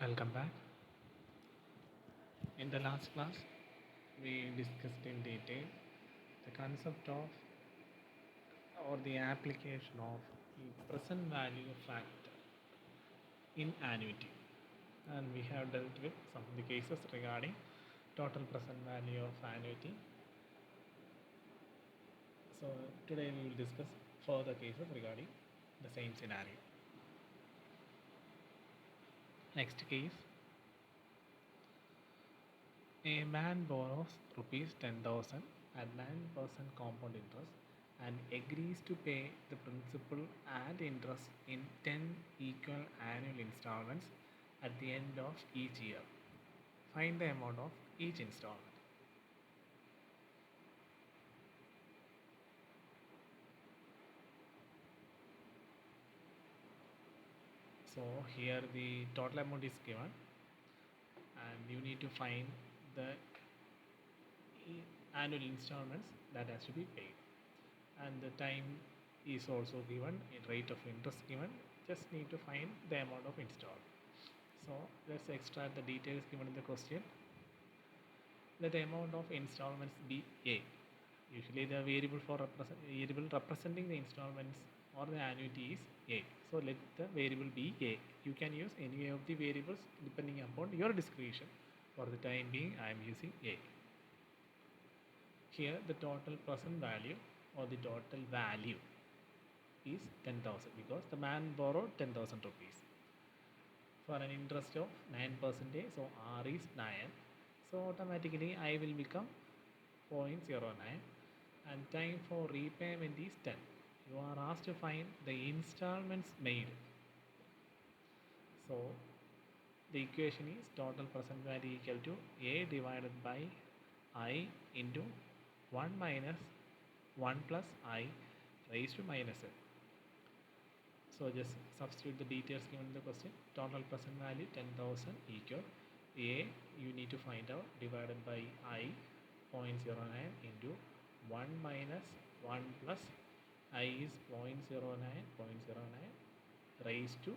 Welcome back. In the last class, we discussed in detail the concept of or the application of the present value factor in annuity. And we have dealt with some of the cases regarding total present value of annuity. So today we will discuss further cases regarding the same scenario. Next case, a man borrows rupees 10,000 at 9% compound interest and agrees to pay the principal and interest in 10 equal annual installments at the end of each year. Find the amount of each installment. So here the total amount is given and you need to find the annual installments that has to be paid, and the time is also given, rate of interest given. Just need to find the amount of installment. So let's extract the details given in the question. Let the amount of installments be A. Usually the variable representing the installments or the annuity is A. So let the variable be A. You can use any of the variables depending upon your discretion. For the time being, I am using A. Here the total present value or the total value is 10,000 because the man borrowed 10,000 rupees for an interest of 9%. So R is 9. So automatically I will become 0.09 and time for repayment is 10. You are asked to find the installments made. So the equation is total present value equal to A divided by I into 1 minus 1 plus I raised to minus n. So just substitute the details given in the question. Total present value 10,000 equal A, you need to find out, divided by I 0.09 into 1 minus 1 plus I is 0.09 raised to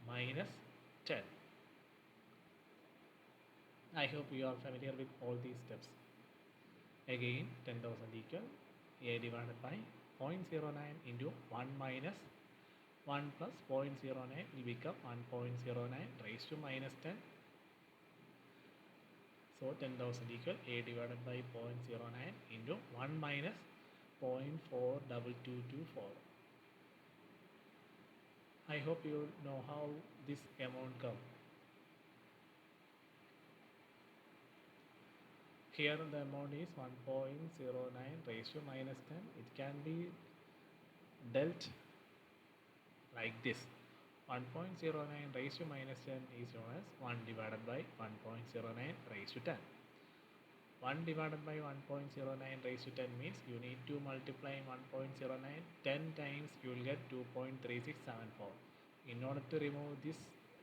minus 10. I hope you are familiar with all these steps. Again 10,000 equal A divided by 0.09 into 1 minus 1 plus 0.09 will become 1.09 raised to minus 10. So 10,000 equal A divided by 0.09 into 1 minus 0.4224. I hope you know how this amount comes. Here the amount is 1.09 raised to minus 10. It can be dealt like this. 1.09 raised to minus 10 is known as 1 divided by 1.09 raised to 10. 1 divided by 1.09 raised to 10 means you need to multiply 1.09 10 times, you will get 2.3674. In order to remove this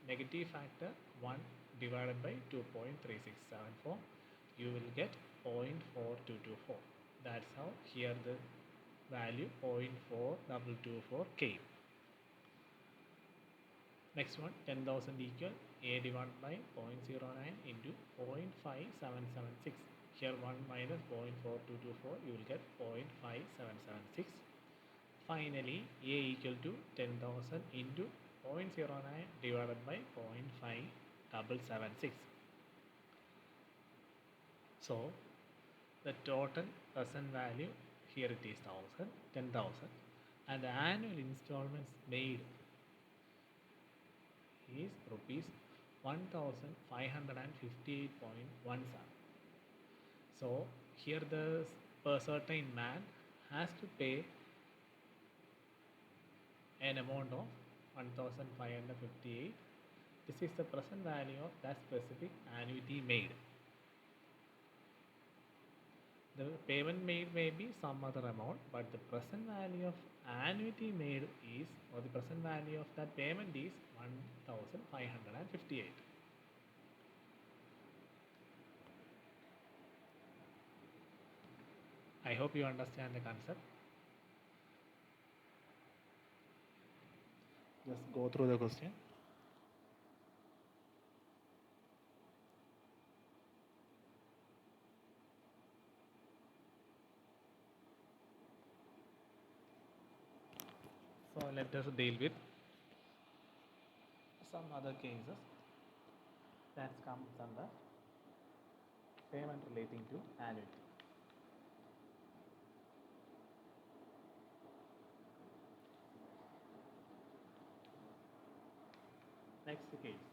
negative factor 1 divided by 2.3674, you will get 0.4224. That's how here the value 0.4224 came. Next one, 10,000 equal A divided by 0.09 into 0.5776. Here 1 minus 0.4224, you will get 0.5776. Finally, A equal to 10,000 into 0.09 divided by 0.5776. So the total present value, here it is 10,000, and the annual installments made is rupees 1,558.17. So here the certain man has to pay an amount of 1,558. This is the present value of that specific annuity made. The payment made may be some other amount, but the present value of annuity made is, or the present value of that payment is 1,558. I hope you understand the concept. Just go through the question. let us deal with some other cases that comes under payment relating to annuity. Next case,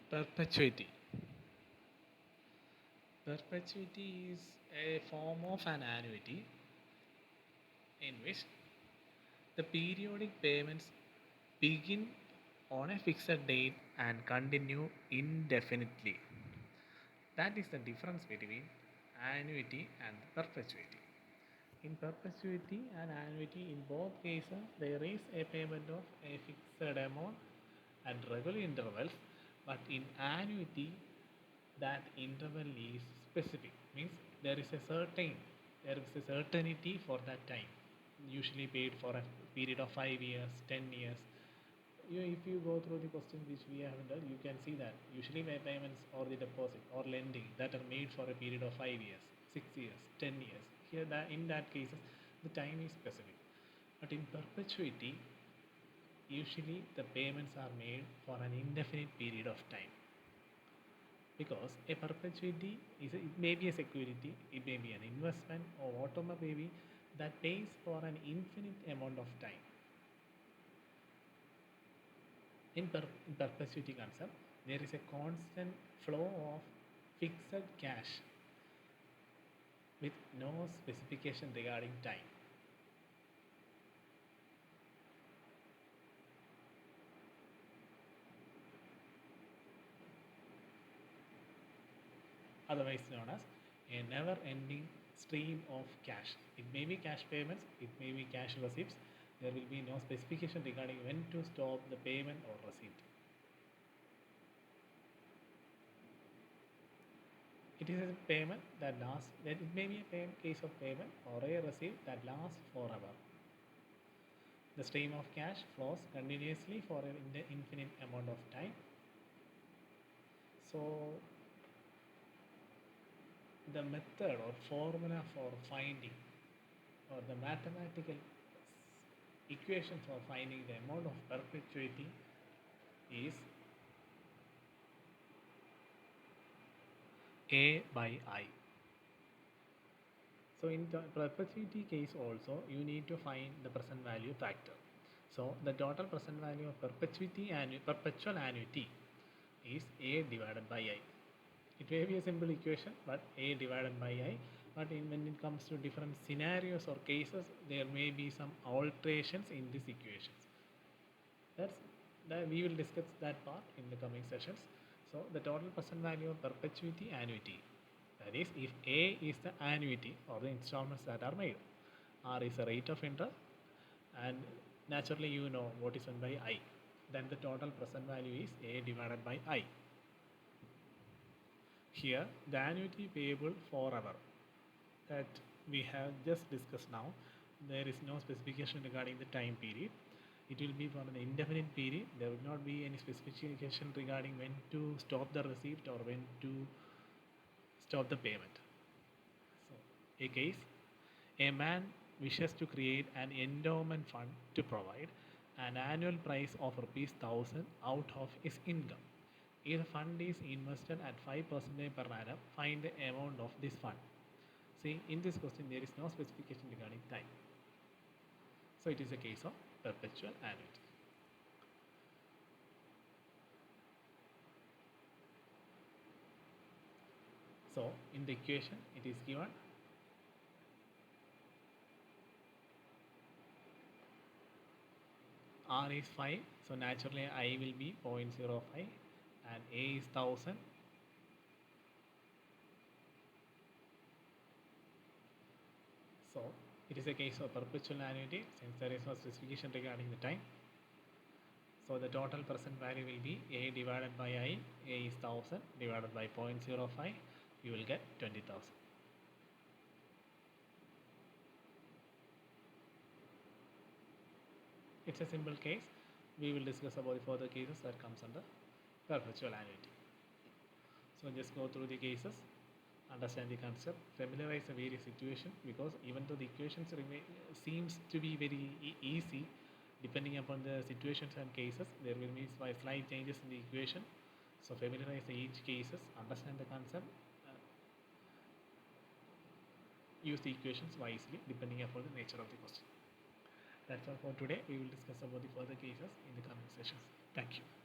perpetuity. Perpetuity is a form of an annuity in which the periodic payments begin on a fixed date and continue indefinitely. That is the difference between annuity and perpetuity. In perpetuity and annuity, in both cases, there is a payment of a fixed amount at regular intervals, but in annuity, that interval is specific. Means there is a certainty for that time, usually paid for a period of 5 years, 10 years. If you go through the questions which we have done, you can see that usually my payments or the deposit or lending that are made for a period of 5 years, 6 years, 10 years. Here, in that cases, the time is specific. But in perpetuity, usually the payments are made for an indefinite period of time. Because a perpetuity it may be a security, it may be an investment or whatever may be that pays for an infinite amount of time. In perpetuity concept, there is a constant flow of fixed cash with no specification regarding time. Otherwise known as a never-ending stream of cash. It may be cash payments, it may be cash receipts. There will be no specification regarding when to stop the payment or receipt. It is a payment that lasts, it may be a case of payment or a receipt that lasts forever. The stream of cash flows continuously for an infinite amount of time. So the method or formula for finding or the mathematical equation for finding the amount of perpetuity is A by I. So in the perpetuity case also, you need to find the present value factor. So the total present value of perpetual annuity is A divided by I. It may be a simple equation, but A divided by I. But when it comes to different scenarios or cases, there may be some alterations in these equations. That we will discuss that part in the coming sessions. So the total present value of perpetuity annuity. That is, if A is the annuity or the installments that are made, R is the rate of interest, and naturally you know what is meant by I. Then the total present value is A divided by I. Here, the annuity payable forever that we have just discussed now, there is no specification regarding the time period. It will be for an indefinite period. There will not be any specification regarding when to stop the receipt or when to stop the payment. So, a case, a man wishes to create an endowment fund to provide an annual price of ₹1,000 out of his income. If the fund is invested at 5% per annum, find the amount of this fund. See, in this question, there is no specification regarding time. So, it is a case of perpetual annuity. So, in the equation, it is given R is 5, so naturally I will be 0.05 and A is 1000. So, it is a case of perpetual annuity since there is no specification regarding the time. So, the total present value will be A divided by I. A is 1000 divided by 0.05. You will get 20,000. It's a simple case. We will discuss about the further cases that comes under perpetual annuity. So just go through the cases. understand the concept, familiarize the various situations, because even though the equations seems to be very easy, depending upon the situations and cases, there will be slight changes in the equation. So familiarize each cases, understand the concept, use the equations wisely depending upon the nature of the question. That's all for today. We will discuss about the further cases in the coming sessions. Thank you.